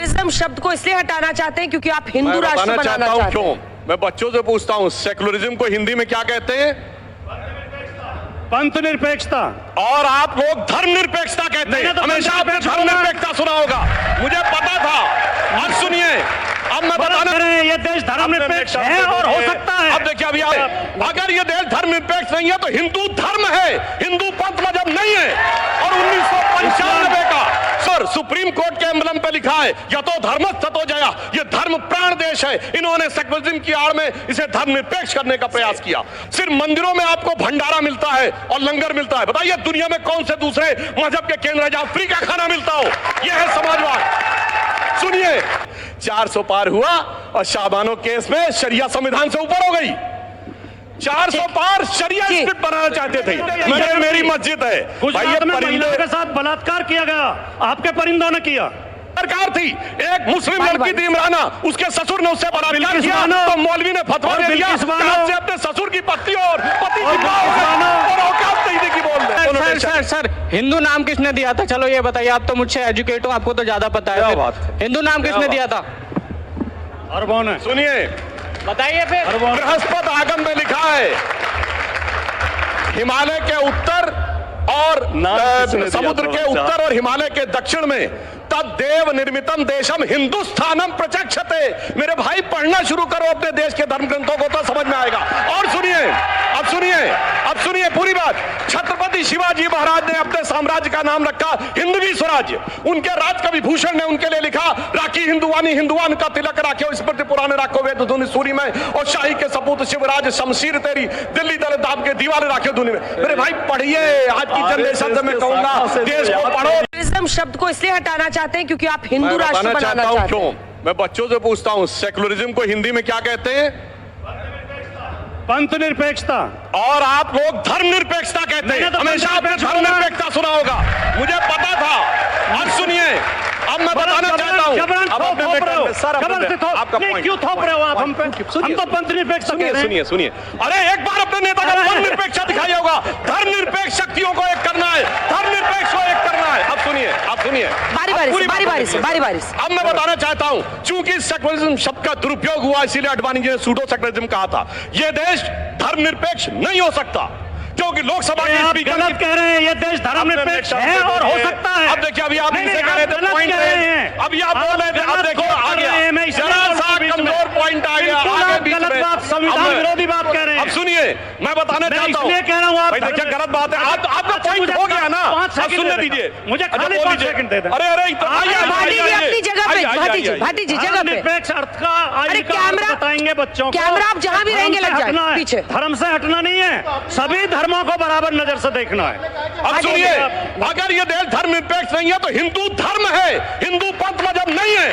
Secularism शब्द को इसलिए हटाना चाहते हैं क्योंकि आप हिंदू राष्ट्र बनाना चाहते हैं। क्यों? मैं बच्चों से पूछता हूँ, सेकुलरिज्म को हिंदी में क्या कहते हैं? पंथ निरपेक्षता। और आप लोग धर्मनिरपेक्षता कहते हैं। हमेशा आपने धर्मनिरपेक्षता सुना होगा, मुझे पता था। अब सुनिए, अब मैं बताना रहे हैं ये देश धर्मनिरपेक्ष है और हो सकता है। अब देखिए, अभी अगर ये देश धर्मनिरपेक्ष नहीं है तो हिंदू धर्म है, हिंदू पंथ मजहब नहीं है। और 1995 का सर सुप्रीम कोर्ट के एम्बलम पे लिखा है, या तो धर्मस्थ हो जाया, ये धर्म प्राण देश है। इन्होंने सेकुलरिज्म की आड़ में इसे धर्मनिरपेक्ष करने का प्रयास किया। सिर्फ मंदिरों में आपको भंडारा मिलता है और लंगर मिलता है। बताइए दुनिया में कौन से दूसरे मजहब के केंद्र है जहां फ्री का खाना मिलता हो? यह है समाजवाद। सुनिए, 400 पार हुआ और शाहबानो केस में शरिया संविधान से ऊपर हो गई। 400 पार शरिया स्क्रिप्ट बनाना चाहते थे। मेरी मस्जिद है भाई, ये परिंदों के साथ बलात्कार किया गया, आपके परिंदों ने किया। सरकार थी, एक मुस्लिम लड़की थी इमराना, उसके ससुर ने उससे बलात्कार किया तो मौलवी ने फतवा दे दिया कि आपसे अपने ससुर की पत्नी और पति की और औकात नहीं थी बोल रहे। सर हिंदू नाम किसने दिया था? चलो ये बताइए, आप तो मुझसे एजुकेट हो, आपको तो ज्यादा पता है। हिंदू नाम किसने दिया था? अरबों ने। सुनिए, बताइए फिर। बृहस्पति आगम में लिखा है, हिमालय के उत्तर और समुद्र के उत्तर और हिमालय के दक्षिण में तद्देव निर्मितम देशम हिंदुस्थानम प्रचक्षते। मेरे भाई पढ़ना शुरू करो अपने देश के धर्म ग्रंथों को तो समझ में आएगा। और सुनिए, अब सुनिए पूरी बात। छत्रपति शिवाजी महाराज ने अपने साम्राज्य का नाम रखा हिंदवी स्वराज्य। उनके राज कवि भूषण ने उनके लिए लिखा, राखी हिंदुवानी हिंदुवान का तिलक राखे स्मृति पुराने राखो वेद धुनि सूरी में, और शाही के सपूत शिवराज शमशीर तेरी दिल्ली दल दाब के दीवाने राखे धुनि में। मेरे भाई पढ़िए, आज की जनरेशन से मैं कहूंगा देश को पढ़ो। सेकुलरिज्म शब्द को इसलिए हटाना चाहते हैं क्योंकि आप हिंदू राष्ट्र बनाना चाहते हैं। क्यों? मैं बच्चों से पूछता हूँ, सेकुलरिज्म को हिंदी में क्या कहते हैं? पंथ निरपेक्षता। और आप लोग धर्मनिरपेक्षता कहते हैं। हमेशा आपने धर्मनिरपेक्षता सुना होगा, मुझे पता था। अब सुनिए, अब मैं बताना चाहता हूँ, आपका पॉइंट क्यों थोप रहे हो आप हम पे? हम तो पंथ निरपेक्षता कह रहे हैं। सुनिए, अरे एक बार अपने नेता का पंथ निरपेक्षता दिखाया होगा। धर्मनिरपेक्ष शक्तियों को एक करना है, धर्मनिरपेक्ष को एक करना है। अब सुनिए, बारी से। अब मैं बताना चाहता हूं, चूंकि सेकुलरिज्म शब्द का दुरुपयोग हुआ इसीलिए अडवाणी जी ने सूडो सेकुलरिज्म कहा था। यह देश धर्मनिरपेक्ष नहीं हो सकता क्योंकि लोकसभा के स्पीकर गलत कह रहे हैं। ये देश धर्मनिरपेक्ष है और हो सकता है। अब देखिए, अभी आप इनसे कह रहे थे पॉइंट है, अभी आप बोल रहे थे, अब देखो आ गया जरा सा कमजोर पॉइंट आ गया आगे बीच में। संविधान विरोधी बात कह रहे हैं। अब सुनिए, मैं बताना चाहता हूं, कह रहा हूं आप देखिए गलत बात है। आपका पॉइंट हो गया ना, अब सुनने दीजिए मुझे, खाली 5 सेकंड दे दें। अरे अपनी जगह पे भाटी जी जगह पे। निरपेक्ष अर्थ का कैमरा बताएंगे बच्चों को। कैमरा आप जहां भी रहेंगे लग जाए पीछे। धर्म से हटना नहीं है, सभी धर्मों को बराबर नजर से देखना है। अब सुनिए, अगर ये देश धर्मनिरपेक्ष नहीं है तो हिंदू धर्म है, हिंदू पंथ मजहब नहीं है।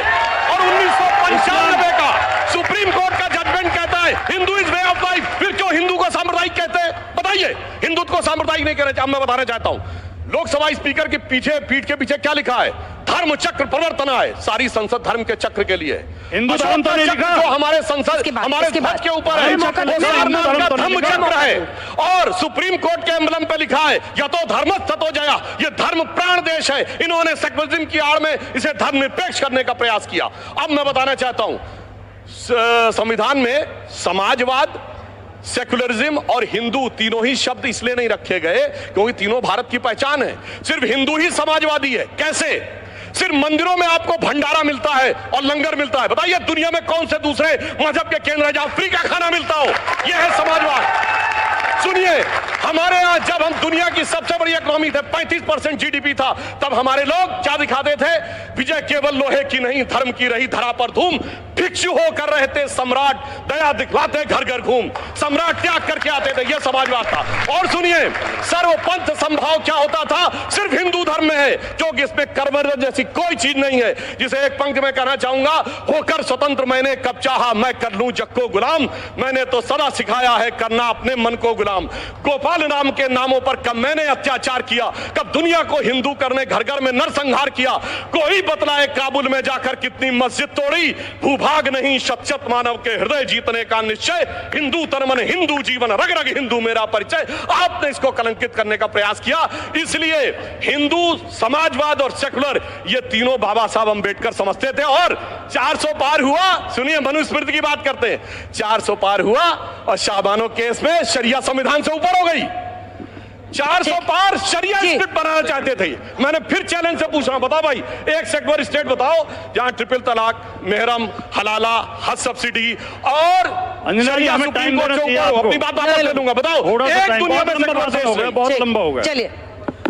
और 1995 का सुप्रीम कोर्ट का जजमेंट कहता है Hindu is way of life. फिर क्यों हिंदू को सांप्रदायिक कहते हैं? बताइए, हिंदुत्व को सांप्रदायिक नहीं कहना चाहिए। मैं बताना चाहता हूं, लोकसभा स्पीकर के पीठ के पीछे क्या लिखा है? धर्म चक्र प्रवर्तन है। सारी संसद धर्म के चक्र के लिए। हिंदू धर्म तो नहीं लिखा, जो हमारे संसद हमारे ध्वज के ऊपर है, धर्म चक्र है। और सुप्रीम कोर्ट के एम्बलम पे लिखा है, या तो धर्मस्थ हो जाया, ये धर्म प्राण देश है। इन्होंने सेकुलरिज्म की आड़ में इसे धर्मनिरपेक्ष करने का प्रयास किया। अब मैं बताना चाहता हूं, संविधान में समाजवाद, सेकुलरिज्म और हिंदू तीनों ही शब्द इसलिए नहीं रखे गए क्योंकि तीनों भारत की पहचान है। सिर्फ हिंदू ही समाजवादी है। कैसे? सिर्फ मंदिरों में आपको भंडारा मिलता है और लंगर मिलता है। बताइए दुनिया में कौन से दूसरे मजहब के केंद्र है जहां फ्री का खाना मिलता हो? यह है समाजवाद। सुनिए, हमारे यहां जब हम दुनिया की सबसे बड़ी इकोनॉमी थे, 35% जीडीपी था, तब हमारे लोग क्या दिखाते थे? विजय केवल लोहे की नहीं, धर्म की रही धरा पर धूम। भिक्षु होकर रहते सम्राट, दया दिखलाते घर घर घूम। सम्राट त्याग करके आते थे, यह समाजवाद था। और सुनिए, सर्वपंथ संभाव क्या होता था? सिर्फ हिंदू धर्म में है, क्योंकि इसमें कर्मरत जैसी कोई चीज नहीं है। जिसे एक पंक्ति में कहना चाहूंगा, होकर स्वतंत्र मैंने कब चाहा मैं कर लूं जग को गुलाम। मैंने तो सदा सिखाया है करना अपने मन को गुलाम। गोपाल नाम के नामों पर कब मैंने अत्याचार किया, कब दुनिया को हिंदू करने घर घर में नरसंहार किया। कोई बतलाए काबुल में जाकर कितनी मस्जिद तोड़ी, भू भाग नहीं, शत मानव के हृदय जीतने का निश्चय, हिंदू तन मन हिंदू जीवन, रग रग हिंदू मेरा परिचय। आपने इसको कलंकित करने का प्रयास किया। इसलिए हिंदू, समाजवाद और सेकुलर, ये तीनों बाबा साहब अंबेडकर समझते थे। और 400 पार हुआ, सुनिए मनुस्मृति की बात करते हैं, 400 पार हुआ और शाहबानो केस में शरिया संविधान से ऊपर हो गई। 400 पार शरिया स्टेट बनाना चाहते थे। मैंने फिर चैलेंज से पूछा, बताओ भाई एक सेक्युलर स्टेट बताओ जहां ट्रिपल तलाक, मेहरम, हलाला, हज सब्सिडी और शरिया सुप्रीम कोर्ट से ऊपर। अपनी बात वापस ले लूंगा, बताओ एक दुनिया में बहुत लंबा हो गया। चलिए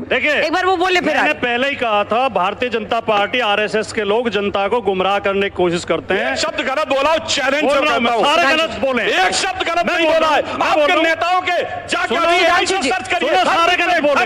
देखिए, एक बार वो बोले, फिर मैंने पहले ही कहा था, भारतीय जनता पार्टी, आरएसएस के लोग जनता को गुमराह करने की कोशिश करते हैं। शब्द गलत बोला, चैलेंज करता हूं। सारे गलत बोले, एक शब्द गलत नहीं बोला है। आपके नेताओं के जाके सर्च करिए, सारे गलत बोले।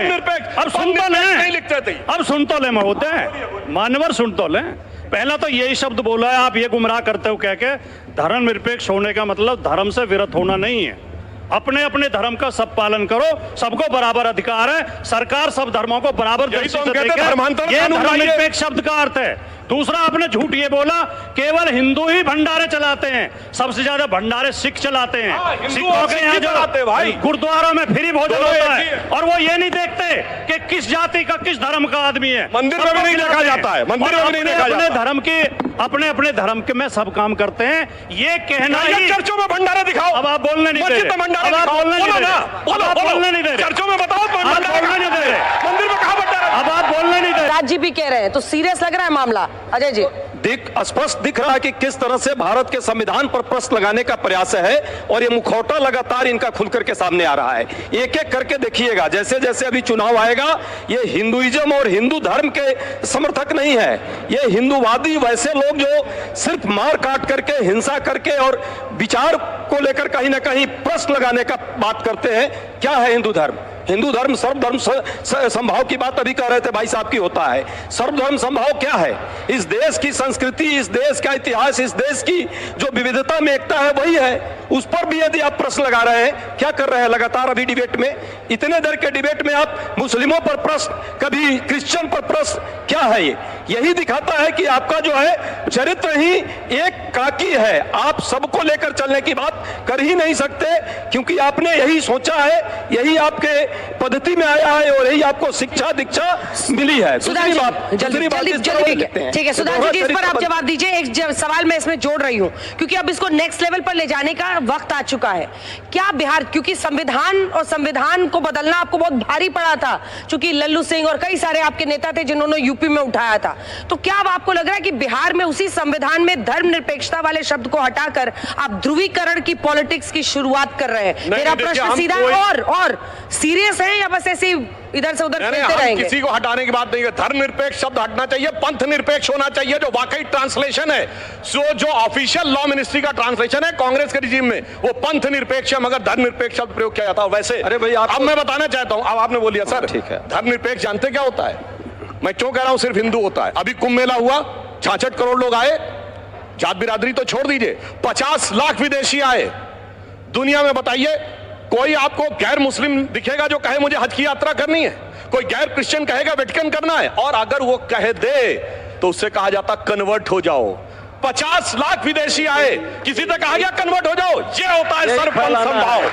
अब सुन तो लें, नहीं लिखते थे। अब सुन तो ले, होते हैं मानवर, सुन तो लें। पहला तो यही शब्द बोला है, आप ये गुमराह करते हो कह के। धर्मनिरपेक्ष होने का मतलब धर्म से विरत होना नहीं है। अपने अपने धर्म का सब पालन करो, सबको बराबर अधिकार है। सरकार सब धर्मों को बराबर दृष्टि से देखे, ये धर्मनिरपेक्ष शब्द का अर्थ है। दूसरा, आपने झूठ ये बोला केवल हिंदू ही भंडारे चलाते हैं। सबसे ज्यादा भंडारे सिख चलाते हैं। सिखों के यहाँ जो भाई गुरुद्वारों में फ्री भोजन होता है, और वो ये नहीं देखते कि किस जाति का, किस धर्म का आदमी है। मंदिर में भी नहीं देखा जाता है, मंदिर में भी नहीं देखा जाता। धर्म की, अपने अपने धर्म के में सब काम करते हैं। ये कहना ही, चर्चों में भंडारा दिखाओ। अब आप बोलने नहीं दे रहे, अब आप बोलने नहीं दे रहे, चर्चों में बताओ, बोलने नहीं दे रहे, मंदिर में कहां भंडारा, अब आप बोलने नहीं दे रहे। राज जी भी कह रहे हैं, तो सीरियस लग रहा है मामला। अजय जी, स्पष्ट दिख रहा है कि किस तरह से भारत के संविधान पर प्रश्न लगाने का प्रयास है, और ये मुखौटा लगातार इनका खुल करके सामने आ रहा है। एक एक करके देखिएगा, जैसे जैसे अभी चुनाव आएगा, ये हिंदुइज्म और हिंदू धर्म के समर्थक नहीं है। ये हिंदूवादी वैसे लोग जो सिर्फ मार काट करके, हिंसा करके और विचार को लेकर कहीं ना कहीं प्रश्न लगाने का बात करते हैं। क्या है हिंदू धर्म? हिंदू धर्म सर्वधर्म संभाव की बात अभी कह रहे थे भाई साहब की होता है। सर्वधर्म संभाव क्या है? इस देश की संस्कृति, इस देश का इतिहास, इस देश की जो विविधता में एकता है वही है। उस पर भी यदि आप प्रश्न लगा रहे हैं, क्या कर रहे हैं लगातार अभी डिबेट में, इतने देर के डिबेट में आप मुस्लिमों पर प्रश्न, कभी क्रिश्चियन पर प्रश्न, क्या है ये? यही दिखाता है कि आपका जो है चरित्र ही एक काकी है। आप सबको लेकर चलने की बात कर ही नहीं सकते, क्योंकि आपने यही सोचा है, यही आपके पद्धति में आया है और यही आपको शिक्षा दीक्षा मिली है। दूसरी बात ठीक है सुधांशु जी, इस पर आप जवाब दीजिए। एक सवाल मैं इसमें जोड़ रही हूँ, क्योंकि अब इसको नेक्स्ट लेवल पर ले जाने का वक्त आ चुका है। क्या बिहार, क्योंकि संविधान और संविधान को बदलना आपको बहुत भारी पड़ा था, क्योंकि लल्लू सिंह और कई सारे आपके नेता थे जिन्होंने यूपी में उठाया था, तो क्या अब आपको लग रहा है कि बिहार में उसी संविधान में धर्मनिरपेक्षता वाले शब्द को हटाकर आप ध्रुवीकरण की पॉलिटिक्स की शुरुआत कर रहे हैं? मेरा प्रश्न सीधा और सीरियस है या बस ऐसे इधर से उधर चलते रहेंगे? किसी को हटाने की बात नहीं है। धर्मनिरपेक्ष शब्द हटना चाहिए, पंथ निरपेक्ष होना चाहिए, जो वाकई ट्रांसलेशन है। जो ऑफिशियल लॉ मिनिस्ट्री का ट्रांसलेशन है कांग्रेस के रिजीम में, वो पंथ निरपेक्ष है, मगर धर्मनिरपेक्ष शब्द प्रयोग किया जाता है। वैसे अरे भाई, अब मैं बताना चाहता हूं, अब आपने बोलिए सर, ठीक है, धर्मनिरपेक्ष जानते क्या होता है? मैं क्यों कह रहा हूं सिर्फ हिंदू होता है? अभी कुंभ मेला हुआ, 66 करोड़ लोग आए, जात बिरादरी तो छोड़ दीजिए, 50 लाख विदेशी आए। दुनिया में बताइए कोई आपको गैर मुस्लिम दिखेगा जो कहे मुझे हज की यात्रा करनी है? कोई गैर क्रिश्चियन कहेगा वेटिकन करना है? और अगर वो कह दे तो उससे कहा जाता कन्वर्ट हो जाओ। 50 लाख विदेशी आए, किसी से कहा गया कन्वर्ट हो जाओ? ये होता है सरपंच संभाव।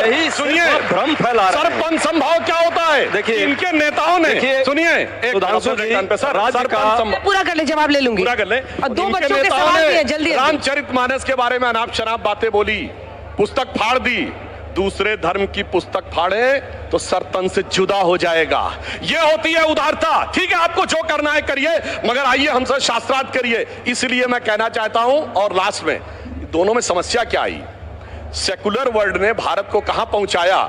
यही सुनिए, भ्रम फैला रहा है। सरपंच संभाव क्या होता है? देखिए इनके नेताओं ने, सुनिए पूरा कर ले, जवाब ले लूंगी, पूरा कर ले। और 2 बच्चों के सवाल भी है, जल्दी। रामचरितमानस के बारे में अनाप शनाप बातें बोली, पुस्तक फाड़ दी। दूसरे धर्म की पुस्तक फाड़े तो सर तन से जुदा हो जाएगा। यह होती है उदारता। ठीक है, आपको जो करना है करिए, मगर आइए हमसे शास्त्रार्थ करिए। इसलिए मैं कहना चाहता हूं, और लास्ट में दोनों में समस्या क्या आई? सेकुलर वर्ल्ड ने भारत को कहां पहुंचाया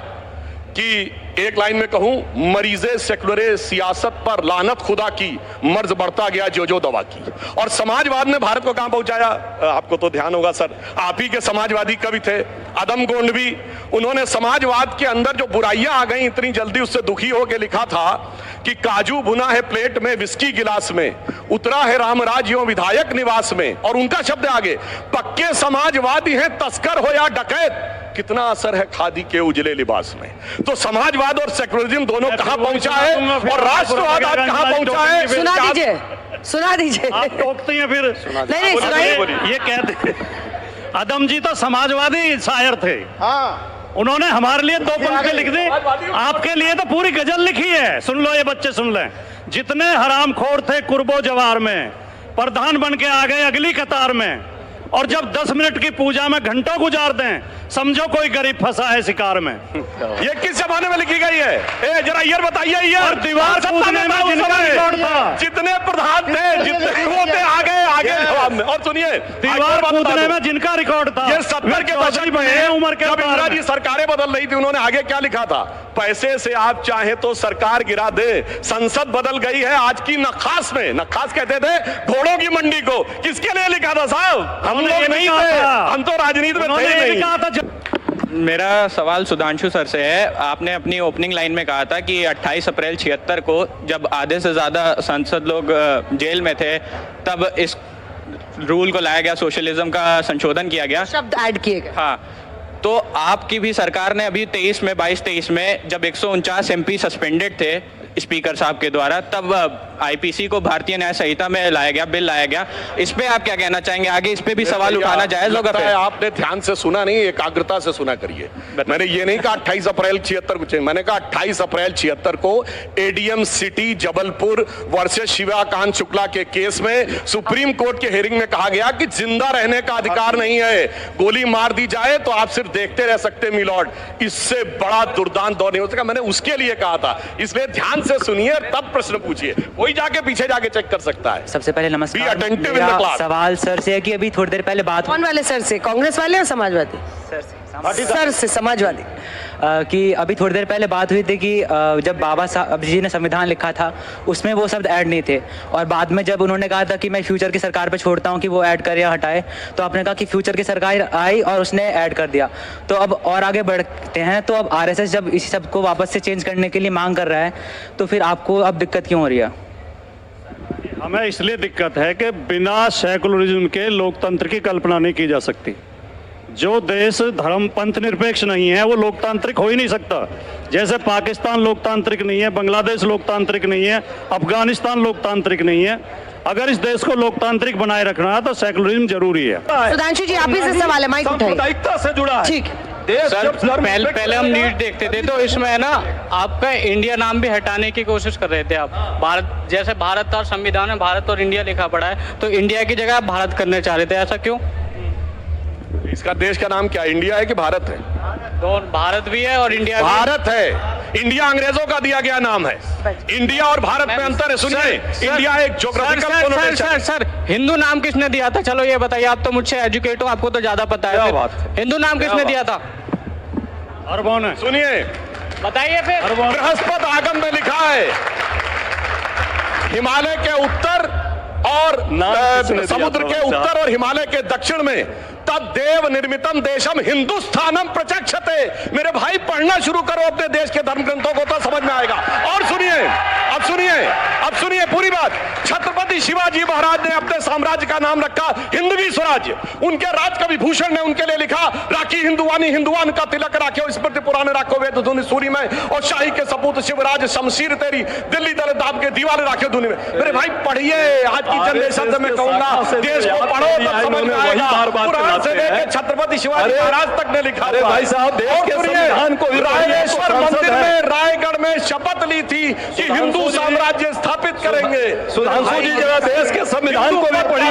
कि एक लाइन में कहूं, मरीजे सेकुलर सियासत पर लानत खुदा की, मर्ज बढ़ता गया जो जो दवा की। और समाजवाद ने भारत को कहां पहुंचाया? आपको तो ध्यान होगा सर, आप ही के समाजवादी कवि थे अदम गोंडवी। उन्होंने समाजवाद के अंदर जो बुराइयां आ गई इतनी जल्दी, उससे दुखी होकर लिखा था कि काजू भुना है प्लेट में, विस्की गिलास में, उतरा है रामराज यों विधायक निवास में। और उनका शब्द आगे, पक्के समाजवादी हैं तस्कर हो या डकैत, कितना असर है खादी के उजले लिबास में। तो समाजवाद और सेकुलरिज्म दोनों कहां पहुंचा है, और राष्ट्रवाद आज कहां पहुंचा है? सुना दीजिए, सुना दीजिए। आप टोकती हैं फिर। नहीं सुनाइए। ये कहते आदम जी तो समाजवादी शायर थे। उन्होंने हमारे लिए 2 पंक्ति लिख दी, आपके लिए तो पूरी गजल लिखी है। सुन लो ये बच्चे, सुन लें। जितने हरामखोर थे कुर्बो जवार में, प्रधान बन के आ गए अगली कतार में, और जब 10 मिनट की पूजा में घंटों गुजार दें, समझो कोई गरीब फंसा है शिकार में। ये किस जमाने में लिखी गई है? ए जरा ईयर बताइए ईयर। और दीवार कूदने में जिनका रिकॉर्ड था, जितने प्रधान थे, जितने वो थे, आगे जवाब में। और सुनिए, दीवार कूदने में जिनका रिकॉर्ड था, ये 70 के दशक में उम्र के जब इंदिरा जी सरकारें बदल रही थी, उन्होंने आगे क्या लिखा था? पैसे से आप चाहे तो सरकार गिरा दे, संसद बदल गई है आज की नखास में। नखास कहते थे घोड़ों की मंडी को। किसके लिए लिखा था साहब? हम लोग नहीं थे, हम तो राजनीति में थे नहीं। मेरा सवाल सुधांशु सर से है। आपने अपनी ओपनिंग लाइन में कहा था कि 28 अप्रैल 76 को जब आधे से ज्यादा सांसद लोग जेल में थे, तब इस रूल को लाया गया, सोशलिज्म का संशोधन किया गया, शब्द ऐड किए गए। हाँ, तो आपकी भी सरकार ने अभी 22-23 में जब 149 MP सस्पेंडेड थे स्पीकर साहब के द्वारा, तब आईपीसी को भारतीय न्याय संहिता में लाया गया, बिल लाया गया। इस पे आप क्या कहना चाहेंगे? आगे इस पे भी सवाल उठाना जायज होगा? लगता है आपने ध्यान से सुना नहीं, एकाग्रता से सुना करिए। मैंने ये नहीं कहा 28 अप्रैल 76 को, मैंने कहा 28 अप्रैल 76 को ADM city Jabalpur versus Shivakant Shukla के केस में सुप्रीम कोर्ट के हियरिंग में कहा गया कि जिंदा रहने का अधिकार नहीं है, गोली मार दी जाए तो आप सिर्फ देखते रह सकते मिलॉर्ड। इससे बड़ा दुर्दांत दौर नहीं हो सका। मैंने उसके लिए कहा था, इसलिए ध्यान से सुनिए तब प्रश्न पूछिए, कोई जाके पीछे जाके चेक कर सकता है। सबसे पहले नमस्कार। Be attentive in the मेरा class। सवाल सर से है कि अभी थोड़ी देर पहले बात कौन वाले सर से? कांग्रेस वाले या समाजवादी? सर से समाजवादी। कि अभी थोड़ी देर पहले बात हुई थी कि जब बाबा साहब जी ने संविधान लिखा था उसमें वो शब्द ऐड नहीं थे, और बाद में जब उन्होंने कहा था कि मैं फ्यूचर की सरकार पे छोड़ता हूँ कि वो ऐड करे या हटाए, तो आपने कहा कि फ्यूचर की सरकार आई और उसने ऐड कर दिया। तो अब और आगे बढ़ते हैं, तो अब आरएसएस जब इसी सब को वापस से चेंज करने के लिए मांग कर रहा है, तो फिर आपको अब दिक्कत क्यों हो रही है? हमें इसलिए दिक्कत है कि बिना सेकुलरिज्म के लोकतंत्र की कल्पना नहीं की जा सकती। जो देश धर्म पंथ निरपेक्ष नहीं है वो लोकतांत्रिक हो ही नहीं सकता। जैसे पाकिस्तान लोकतांत्रिक नहीं है, बांग्लादेश लोकतांत्रिक नहीं है, अफगानिस्तान लोकतांत्रिक नहीं है। अगर इस देश को लोकतांत्रिक बनाए रखना है तो सेकुलरिज्म जरूरी है। सुधांशु जी आप ही से सवाल है, माइक उठाइए। सांप्रदायिकता से जुड़ा है। ठीक। सर, पहले हम नीट देखते थे तो इसमें है ना आपका इंडिया नाम भी हटाने की कोशिश कर रहे थे आप। भारत, जैसे भारत और संविधान में भारत और इंडिया लिखा पड़ा है, तो इंडिया की जगह आप भारत करने चाह रहे थे, ऐसा क्यों? इसका देश का नाम क्या, इंडिया है कि भारत है? दोनों, भारत भी है और इंडिया भी। भारत है। इंडिया अंग्रेजों का दिया गया नाम है। इंडिया और भारत में अंतर है। सुनिए, इंडिया एक ज्योग्राफिकल सर, हिंदू नाम किसने दिया था? चलो ये बताइए, आप तो मुझसे एजुकेट हो, आपको तो ज्यादा पता है। हिंदू नाम किसने दिया था? अरबों ने। सुनिए, बताइए फिर। बृहस्पति आगम में लिखा है हिमालय के उत्तर और समुद्र के उत्तर और हिमालय के दक्षिण में तदेव निर्मितम देशम हिंदुस्थानम प्रचक्षते। मेरे भाई पढ़ना शुरू करो अपने देश के धर्म ग्रंथों को तो समझ में आएगा। और सुनिए, अब सुनिए पूरी बात। छत्रपति शिवाजी महाराज ने अपने साम्राज्य का नाम रखा हिंदवी स्वराज्य। उनके राज कवि भूषण ने उनके लिए लिखा, राखी हिंदुवानी हिंदुवान का तिलक राखो स्मृति पुराने राखो वेद धुनि सूरी में, और शाही के सपूत शिवराज शमशीर तेरी दिल्ली दल दाब के दीवार राखे धुनि में। मेरे भाई पढ़िए, आज की जनरेशन से मैं कहूंगा देश को पढ़ो तब समझ में आएगा। पुराण से लेकर छत्रपति शिवाजी महाराज तक ने लिखा। अरे भाई साहब, देश के संविधान को रायेश्वर मंदिर में रायगढ़ में शपथ ली थी कि हिंदू साम्राज्य स्थापित करेंगे। सुधांशु जी जरा देश के संविधान को भी पढ़िए।